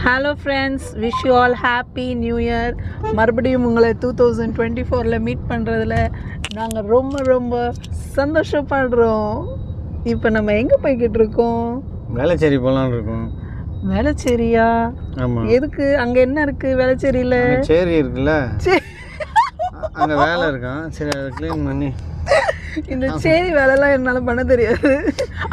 Hello friends, wish you all happy new year. மறுபடியும் உங்களை 2024 meet பண்ணுறதுல நாங்கள் ரொம்ப ரொம்ப சந்தோஷப்படுறோம். இப்போ நம்ம எங்கே போய்கிட்டு இருக்கோம்? வேளச்சேரி போகலான்னு இருக்கோம். வேளச்சேரியா? ஆமாம். எதுக்கு? அங்கே என்ன இருக்குது வேளச்சேரியில்? சேரி இருக்குல்ல, அங்கே வேலை இருக்கான். சரி, அதை க்ளீன் பண்ணி இந்த சேரி வேலைலாம் என்னால் பண்ண தெரியாது.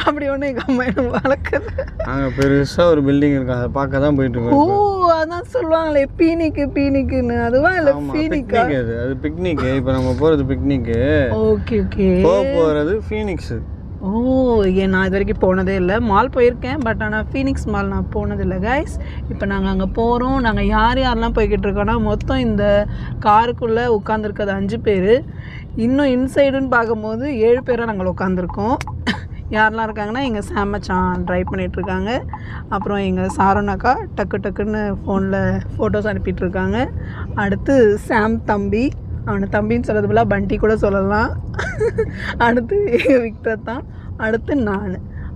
அப்படி ஒன்று எங்கள் அம்மா என்ன வளர்க்குது. அங்கே பெருசாக ஒரு பில்டிங் இருக்கு, அதை பார்க்க தான் போயிட்டு இருக்கோம். ஓ, அதான் சொல்லுவாங்களே பீனிக்குன்னு. அதுவா இல்லை ஃபீனிக்கா? அது பிக்னிக்கு. இப்போ நம்ம போகிறது பிக்னிக்கு. Okay okay. போகிறது ஃபீனிக்ஸு. ஓ, ஏன் நான் இது வரைக்கும் போனதே இல்லை. மால் போயிருக்கேன், பட் ஆனால் ஃபீனிக்ஸ் மால் நான் போனதில்லை கைஸ். இப்போ நாங்கள் அங்கே போகிறோம். நாங்கள் யாரெல்லாம் போய்கிட்டு இருக்கோன்னா, மொத்தம் இந்த காருக்குள்ளே உட்காந்துருக்கிறது 5 பேர். இன்னும் இன்சைடுன்னு பார்க்கும்போது 7 பேராக நாங்கள் உட்காந்துருக்கோம். யாரெல்லாம் இருக்காங்கன்னா, எங்கள் சாம் மச்சான் ட்ரைவ் பண்ணிகிட்ருக்காங்க. அப்புறம் எங்கள் சாரோனாக்கா டக்குன்னு ஃபோனில் ஃபோட்டோஸ் அனுப்பிட்டுருக்காங்க. அடுத்து சாம் தம்பி, அவனை தம்பின்னு சொல்கிறது போல பண்டி கூட சொல்லலாம். அடுத்து எங்கள் விக்டர் தான். அடுத்து நான்.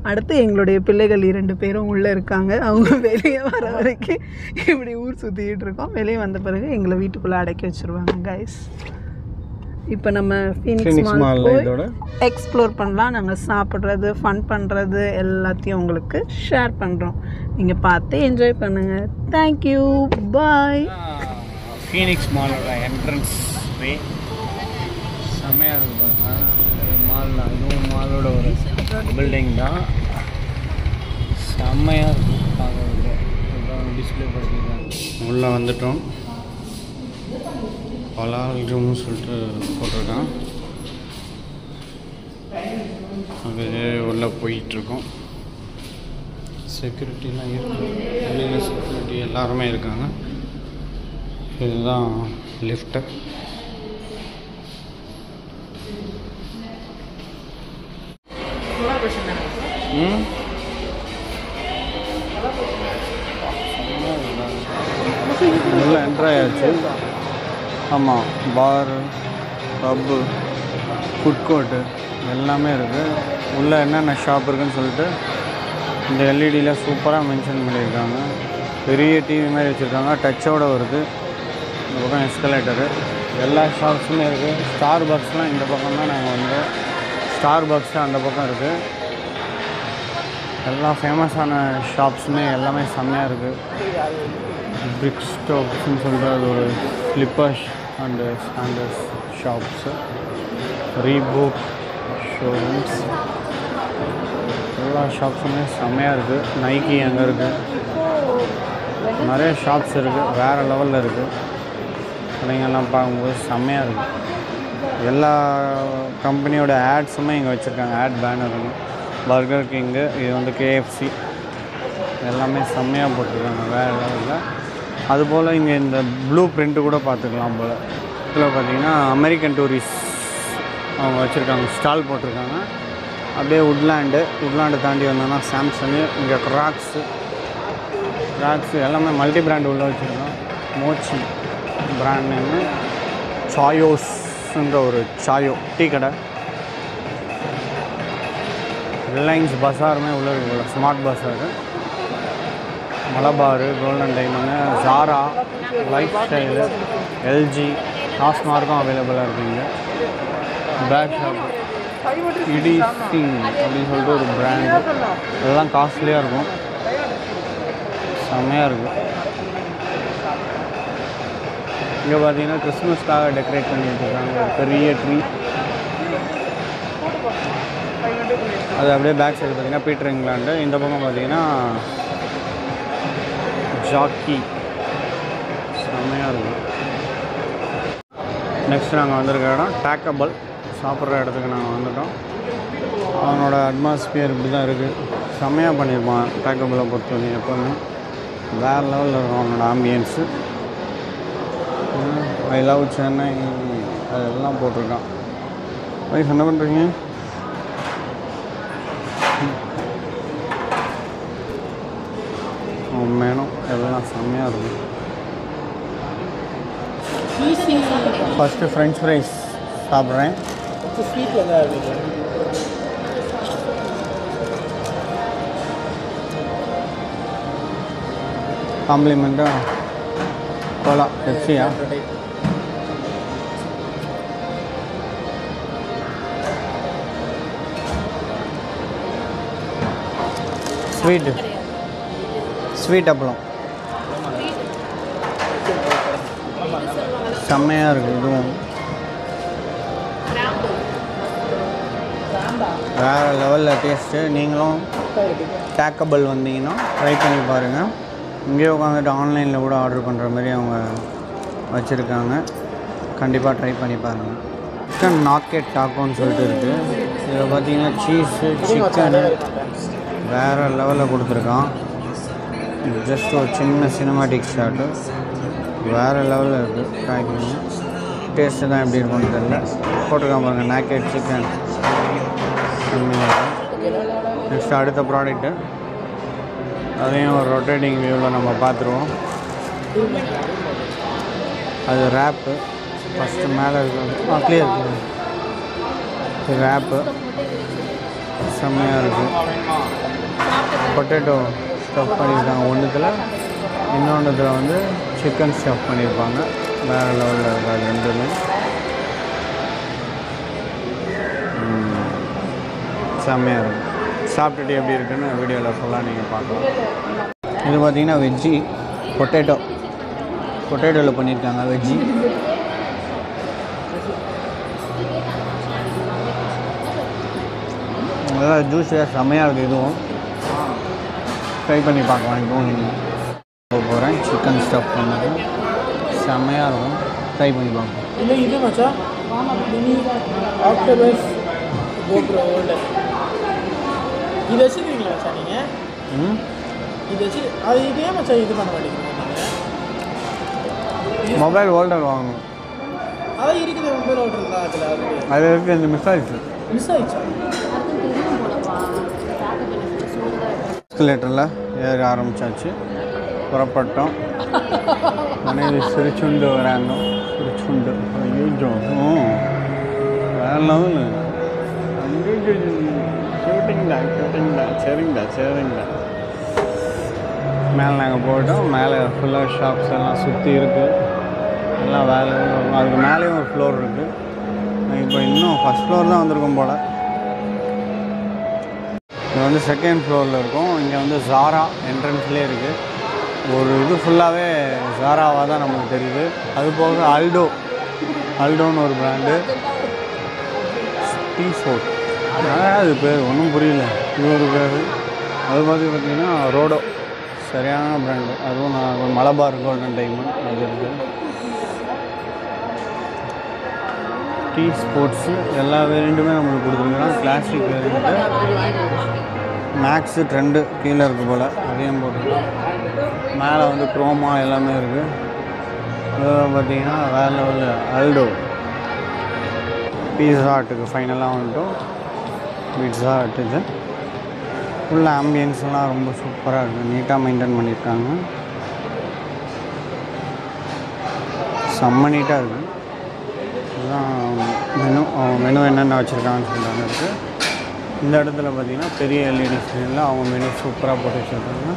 அடுத்து எங்களுடைய பிள்ளைகள் 2 பேரும் உள்ளே இருக்காங்க. அவங்க வெளியே வர வரைக்கும் இப்படி ஊர் சுற்றிக்கிட்டு இருக்கோம். வெளியே வந்த பிறகு எங்களை வீட்டுக்குள்ளே அடக்கி வச்சுருவாங்க கைஸ். இப்போ நம்ம ஃபீனிக்ஸ் மால் போய் எக்ஸ்ப்ளோர் பண்ணலாம். நாங்கள் சாப்பிட்றது, ஃபன் பண்ணுறது எல்லாத்தையும் உங்களுக்கு ஷேர் பண்ணுறோம். நீங்கள் பார்த்து என்ஜாய் பண்ணுங்கள். தேங்க்யூ, பாய். ஃபீனிக்ஸ் மாலோட என்ட்ரன்ஸ் வே செம்மையாக இருக்குது பாருங்க. மால் தான், இதுவும் மாலோட ஒரு பில்டிங் தான். செம்மையாக இருக்குது பார்க்குறதுக்கு. டிஸ்பிளே பண்ணியிருக்காங்க. உள்ளே வந்துட்டோம். பலால்னு சொல்லிட்டு போட்டிருக்கான். அங்கே உள்ளே போயிட்டுருக்கோம். செக்யூரிட்டிலாம் இருக்குது. வெளியில் செக்யூரிட்டி எல்லாருமே இருக்காங்க. இதுதான் லிஃப்ட்டு. உள்ள என்ட்ரு ஆயாச்சு. ஆமாம், பார், பப்பு, ஃபுட் கோர்ட்டு எல்லாமே இருக்குது. உள்ளே என்னென்ன ஷாப் இருக்குதுன்னு சொல்லிட்டு இந்த எல்இடியில் சூப்பராக மென்ஷன் பண்ணியிருக்காங்க. பெரிய டிவி மாதிரி வச்சுருக்காங்க, டச்சோடு வருது. இந்த பக்கம் எஸ்கலேட்டரு, எல்லா ஷாப்ஸுமே இருக்குது. ஸ்டார் பாக்ஸ்லாம் இந்த பக்கம் தான். நாங்கள் வந்து ஸ்டார் பாக்ஸு அந்த பக்கம் இருக்குது. எல்லா ஃபேமஸான ஷாப்ஸுமே எல்லாமே செம்மையாக இருக்குது. பிரிக் ஸ்டாப்ஸ்ன்னு சொல்லிட்டு அது ஒரு ஸ்லிப்பர்ஸ் அண்டு ஸ்டாண்டர்ஸ் ஷாப்ஸு, ரீபூக் ஷோரூம்ஸ், எல்லா ஷாப்ஸுமே செம்மையாக இருக்குது. நைக்கி அங்கே இருக்குது. நிறைய ஷாப்ஸ் இருக்குது, வேறு லெவலில் இருக்குது. கடைங்கெல்லாம் பார்க்கும்போது செம்மையாக இருக்குது. எல்லா கம்பெனியோட ஆட்ஸுமே இங்கே வச்சுருக்காங்க. ஆட் பேனருங்க. பர்கர் கிங்கு, இது வந்து கேஎஃப்சி, எல்லாமே செம்மையாக போட்டிருக்காங்க வேறு லெவலில். அதுபோல் இங்கே இந்த ப்ளூ பிரிண்ட்டு கூட பார்த்துக்கலாம் போல். இதில் பார்த்திங்கன்னா அமெரிக்கன் டூரிஸ்ட் அவங்க வச்சுருக்காங்க, ஸ்டால் போட்டிருக்காங்க. அப்படியே உட்லாண்டு தாண்டி வந்தோன்னா சாம்சங்கு, இங்கே கிராக்ஸு எல்லாமே மல்டி பிராண்ட் உள்ளே வச்சுருக்கோம். மோச்சி பிராண்ட் நேமு. சாயோஸ்ன்ற ஒரு சாயோ டீ கடை. ரிலையன்ஸ் பஸாருமே உள்ளே இருக்குல்ல, smart bazaar. Malabar, golden diamond, Zara, life style, LG, டாஸ்மார்க்கும் அவைலபிளாக இருக்குங்க. பேக் ஷாப், இடிசிங் அப்படின்னு சொல்லிட்டு ஒரு பிராண்டு. இதெல்லாம் காஸ்ட்லியாக இருக்கும், செம்மையாக இருக்குது. இங்கே பார்த்தீங்கன்னா கிறிஸ்மஸ்க்காக டெக்கரேட் பண்ணி வச்சுருக்காங்க ஒரு பெரிய ட்ரீ. அது அப்படியே பேக் சைடு பார்த்தீங்கன்னா பீட்டர் இங்கிலாண்டு. இந்த பக்கம் பார்த்தீங்கன்னா ஜாக்கி, செம்மையாக இருக்கும். நெக்ஸ்ட் நாங்கள் வந்திருக்க இடம் டேக்கபிள். சாப்பிட்ற இடத்துக்கு நாங்கள் வந்துட்டோம். அவனோட அட்மாஸ்பியர் இப்படி தான் இருக்குது. செம்மையாக பண்ணியிருப்பான் டேக்கபிளை பொறுத்தவரைக்கும். எப்போவுமே வேறு லெவலில் இருக்கும் அவனோட ஆம்பியன்ஸு. ஐ லவ் சென்னை அதெல்லாம் போட்டிருக்கான். வைஃப் என்ன பண்ணுறீங்க? மேனும் எல்லாம் செம்மையாக இருக்கும். ஃபஸ்ட்டு ஃப்ரெஞ்ச் ஃப்ரைஸ் சாப்பிட்றேன். காம்ப்ளிமெண்ட்டாக கோலா பெப்சியா ஸ்வீட் அப்பளம் செம்மையாக இருக்குது. இதுவும் வேறு லெவலில் டேஸ்ட்டு. நீங்களும் டேக்கபிள் வந்தீங்கன்னா ட்ரை பண்ணி பாருங்கள். இங்கேயே உட்காந்துட்டு ஆன்லைனில் கூட ஆர்டர் பண்ணுற மாதிரி அவங்க வச்சுருக்காங்க. கண்டிப்பாக ட்ரை பண்ணி பாருங்கள். சிக்கன் நாக்கெட் டாக்கோன்னு சொல்லிட்டு இருக்குது. இதில் பார்த்தீங்கன்னா சீஸு சிக்கனு வேறு லெவலில் கொடுத்துருக்கான். ஜஸ்ட் ஒரு சின்ன சினிமாட்டிக் ஷாட்டு வேறு லெவலில் இருக்குது. ட்ரை பண்ணி டேஸ்ட்டு தான் எப்படி இருக்கும்னு தெரியல. போட்டிருக்கான் பாருங்கள் நாக்கெட் சிக்கன். நெக்ஸ்ட் அடுத்த ப்ராடக்ட்டு அதையும் ஒரு ரொட்டேட்டிங் வியூவில் நம்ம பார்த்துருவோம். அது ரேப்பு ஃபஸ்ட்டு மேலே இருக்குது. கிளியர் இருக்குது. ரேப்பு செம்மையாக இருக்குது. பொட்டேட்டோ ஸ்டஃப் பண்ணியிருக்காங்க ஒன்றுத்தில், இன்னொன்றுத்தில் வந்து சிக்கன் ஸ்டஃப் பண்ணியிருப்பாங்க. வேறு லெவலில் இருக்குது அது ரெண்டுமே. செம்மையாக இருக்கும். சாப்பிட்டுட்டு எப்படி இருக்குன்னு வீடியோவில் ஃபுல்லாக நீங்கள் பார்க்கலாம். இது பார்த்திங்கன்னா வெஜ்ஜி பொட்டேட்டோவில் பண்ணியிருக்காங்க வெஜ்ஜி. அதான் ஜூஸியாக செம்மையாக இருக்குது. இதுவும் ட்ரை பண்ணி பார்க்கலாம். இதுவும் நீங்கள் போகிறேன். சிக்கன் ஸ்டஃப் பண்ணது செம்மையாக இருக்கும். ட்ரை பண்ணி பார்க்கலாம். இல்லை இது மச்சா ஆக்டோபஸ் கோப்ரோ இது வச்சுருக்கீங்களா மச்சா நீங்கள்? இது வச்சு அது இதே மச்சா இது பண்ண மாட்டேங்கிறீங்க நீங்கள்? மொபைல் ஹோல்டர் வாங்கணும். அதான் இருக்குது மொபைல் ஹோல்டருங்களா? அதில் அது இருக்குது. இந்த மிஸ் ஆயிடுச்சா? எஸ்கலேட்டரில் ஏற ஆரம்பித்தாச்சு. புறப்பட்டோம். மனைவி சிரிச்சுண்டு வராங்க. சிரிச்சுண்டு ஐயோ வேறு லெவலு. சரிங்கடா. மேலே நாங்கள் போயிட்டோம். மேலே ஃபுல்லாக ஷாப்ஸ் எல்லாம் சுற்றி இருக்குது. எல்லாம் வேலை அதுக்கு மேலேயும் ஒரு ஃப்ளோர் இருக்குது. இப்போ இன்னும் ஃபஸ்ட் ஃப்ளோர் தான் வந்திருக்கோம் போல். இது வந்து செகண்ட் ஃப்ளோரில் இருக்கும். இங்கே வந்து ஜாரா என்ட்ரன்ஸ்லேயே இருக்குது. ஒரு இது ஃபுல்லாகவே ஜாராவாக தான் நமக்கு தெரியுது. அது போக அல்டோன்னு ஒரு பிராண்டு. டீ ஃபோர்ட் அது பேர் ஒன்றும் புரியல. இது ஒரு பேர். அது பார்த்திங்கன்னா ரோடோ சரியான பிராண்டு. அதுவும் நான் மலபார் கோல்டன் டைமண்ட் அது இருக்குது. டீ ஸ்போர்ட்ஸு எல்லா வேரியண்ட்டுமே நம்மளுக்கு கொடுத்துருக்குறாங்க. கிளாசிக் வேரியண்ட்டு மேக்ஸு ட்ரெண்டு கீழே இருக்குது போல். அதையும் போட்டுருக்கோம். மேலே வந்து க்ரோமா எல்லாமே இருக்குது. பார்த்திங்கன்னா வேறு லெவலில் அல்டோ பீஸா ஹட்டுக்கு ஃபைனலாக வந்துட்டோம். பீட்ஸா ஹட்டு இது ஃபுல் ஆம்பியன்ஸ்லாம் ரொம்ப சூப்பராக இருக்குது. நீட்டாக மெயின்டைன் பண்ணியிருக்காங்க. செம்ம நீட்டாக இருக்குது. இதுதான் மெனு என்னென்ன வச்சுருக்காங்கன்னு சொல்கிறாங்க இருக்குது. இந்த இடத்துல பார்த்திங்கன்னா பெரிய எல்இடி ஸ்க்ரீனில் அவங்க மெனு சூப்பராக போட்டு வச்சுருக்காங்க.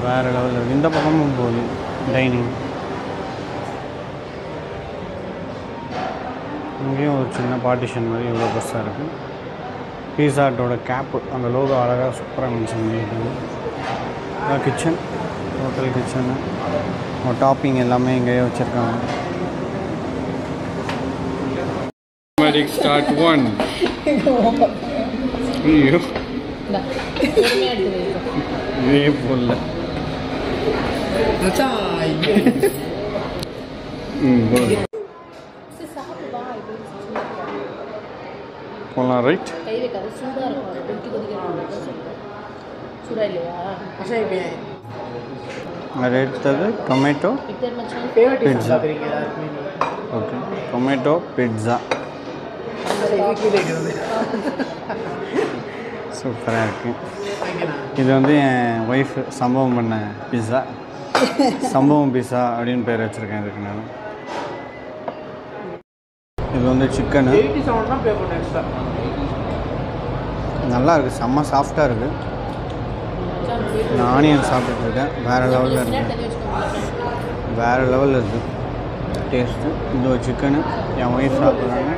வேறு லெவலில் இருக்குது. இந்த பக்கமும் போகுது டைனிங். இங்கேயும் ஒரு சின்ன பார்ட்டிஷன் மாதிரி இவ்வளோ பெருசாக இருக்குது. பீஸா ஹட்டோட கேப்பு அந்த லோகோ அழகாக சூப்பராக மென்ஷன் பண்ணியிருக்காங்க. கிச்சன் ஹோட்டல் கிச்சனு டாப்பிங் எல்லாமே இங்கேயே வச்சுருக்காங்க. ஸ்டார்ட் 1 ஐயோ இதே போடல போகலாம். ரைட் அடுத்தது tomato pizza. Okay tomato pizza சூப்பராக இருக்குது. இது வந்து என் ஒய்ஃபு சம்பவம் பண்ண பிஸா. சம்பவம் பிஸா அப்படின்னு பேர் வச்சுருக்கேன் இதுக்கு நான். இது வந்து சிக்கனு நல்லா இருக்குது. செம்ம சாஃப்டாக இருக்குது. இந்த ஆனியன் சாப்பிட்டுருக்கேன். வேறு லெவலில் இருக்குது, வேறு லெவலில் இருக்குது டேஸ்ட்டு. இந்த ஒரு சிக்கனு என் ஒய்ஃப் சாப்பிட்றாங்க.